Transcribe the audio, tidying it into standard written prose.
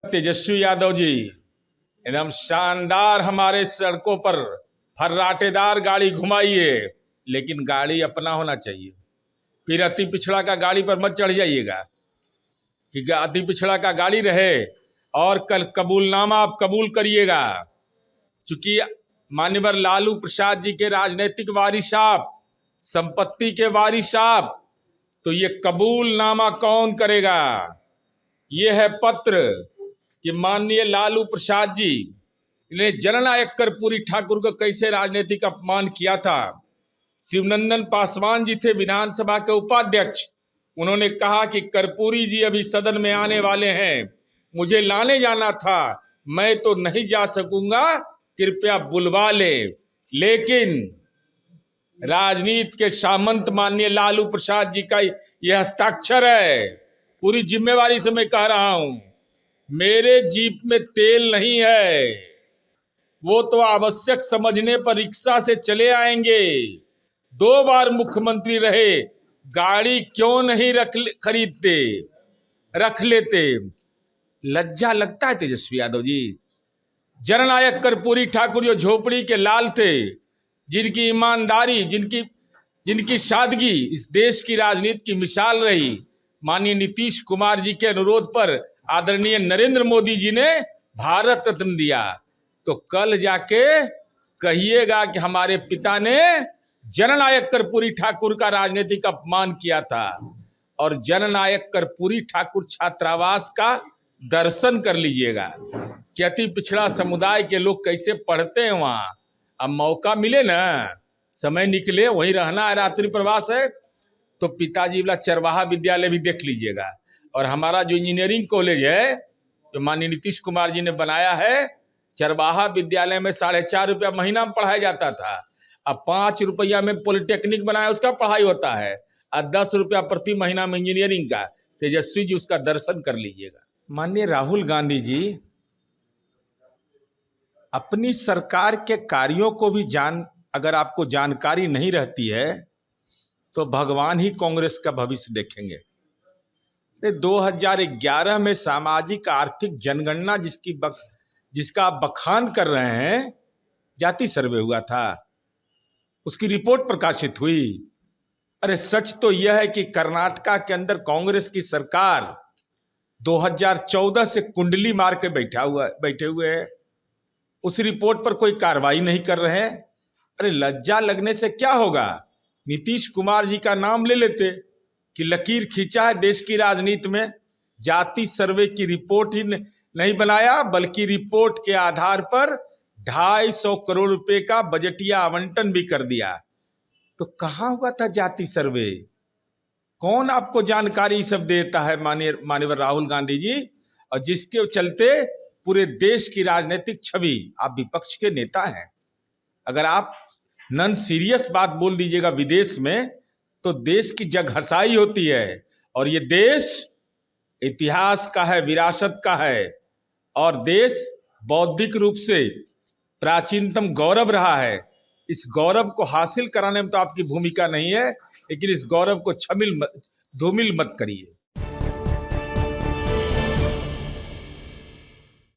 तेजस्वी यादव जी एकदम शानदार हमारे सड़कों पर फर्राटेदार गाड़ी घुमाइए, लेकिन गाड़ी अपना होना चाहिए। फिर अति पिछड़ा का गाड़ी पर मत चढ़ जाइएगा कि अति पिछड़ा का गाड़ी रहे और कल कबूलनामा आप कबूल करिएगा। चूंकि माननीय लालू प्रसाद जी के राजनीतिक वारिस आप, संपत्ति के वारिस आप, तो ये कबूलनामा कौन करेगा? ये है पत्र कि माननीय लालू प्रसाद जी ने जननायक कर्पूरी ठाकुर को कैसे राजनीतिक अपमान किया था। शिवनंदन पासवान जी थे विधानसभा के उपाध्यक्ष, उन्होंने कहा कि कर्पूरी जी अभी सदन में आने वाले हैं, मुझे लाने जाना था, मैं तो नहीं जा सकूंगा, कृपया बुलवा ले। लेकिन राजनीति के सामंत माननीय लालू प्रसाद जी का यह हस्ताक्षर है। पूरी जिम्मेवारी से मैं कह रहा हूं, मेरे जीप में तेल नहीं है, वो तो आवश्यक समझने पर रिक्शा से चले आएंगे। 2 बार मुख्यमंत्री रहे, गाड़ी क्यों नहीं खरीदते, रख लेते? लज्जा लगता है तेजस्वी यादव जी। जननायक कर्पूरी ठाकुर जो झोपड़ी के लाल थे, जिनकी ईमानदारी, जिनकी सादगी इस देश की राजनीति की मिसाल रही, माननीय नीतीश कुमार जी के अनुरोध पर आदरणीय नरेंद्र मोदी जी ने भारत रत्न दिया। तो कल जाके कहिएगा कि हमारे पिता ने जननायक कर्पूरी ठाकुर का राजनीतिक अपमान किया था। और जननायक कर्पूरी ठाकुर छात्रावास का दर्शन कर लीजिएगा कि अति पिछड़ा समुदाय के लोग कैसे पढ़ते हैं वहाँ। अब मौका मिले ना, समय निकले, वहीं रहना है, रात्रि प्रवास है, तो पिताजी वाला चरवाहा विद्यालय भी देख लीजिएगा। और हमारा जो इंजीनियरिंग कॉलेज है, जो माननीय नीतीश कुमार जी ने बनाया है, चरवाहा विद्यालय में 4.5 रुपया महीना में पढ़ाया जाता था। अब 5 रुपया में पॉलिटेक्निक बनाया, उसका पढ़ाई होता है, और 10 रुपया प्रति महीना में इंजीनियरिंग का। तेजस्वी जी उसका दर्शन कर लीजिएगा। माननीय राहुल गांधी जी अपनी सरकार के कार्यों को भी अगर आपको जानकारी नहीं रहती है तो भगवान ही कांग्रेस का भविष्य देखेंगे। 2011 में सामाजिक आर्थिक जनगणना जिसका आप बखान कर रहे हैं, जाति सर्वे हुआ था, उसकी रिपोर्ट प्रकाशित हुई। अरे सच तो यह है कि कर्नाटका के अंदर कांग्रेस की सरकार 2014 से कुंडली मार के बैठे हुए हैं, उस रिपोर्ट पर कोई कार्रवाई नहीं कर रहे हैं। अरे लज्जा लगने से क्या होगा? नीतीश कुमार जी का नाम ले लेते कि लकीर खींचा है देश की राजनीति में, जाति सर्वे की रिपोर्ट ही नहीं बनाया, बल्कि रिपोर्ट के आधार पर 250 करोड़ रुपए का बजटीय आवंटन भी कर दिया। तो कहां हुआ था जाति सर्वे? कौन आपको जानकारी सब देता है? माननीय राहुल गांधी जी, और जिसके चलते पूरे देश की राजनीतिक छवि, आप विपक्ष के नेता हैं, अगर आप नॉन सीरियस बात बोल दीजिएगा विदेश में, तो देश की जगहसाई होती है। और ये देश इतिहास का है, विरासत का है, और देश बौद्धिक रूप से प्राचीनतम गौरव रहा है। इस गौरव को हासिल कराने में तो आपकी भूमिका नहीं है, लेकिन इस गौरव को धूमिल मत करिए।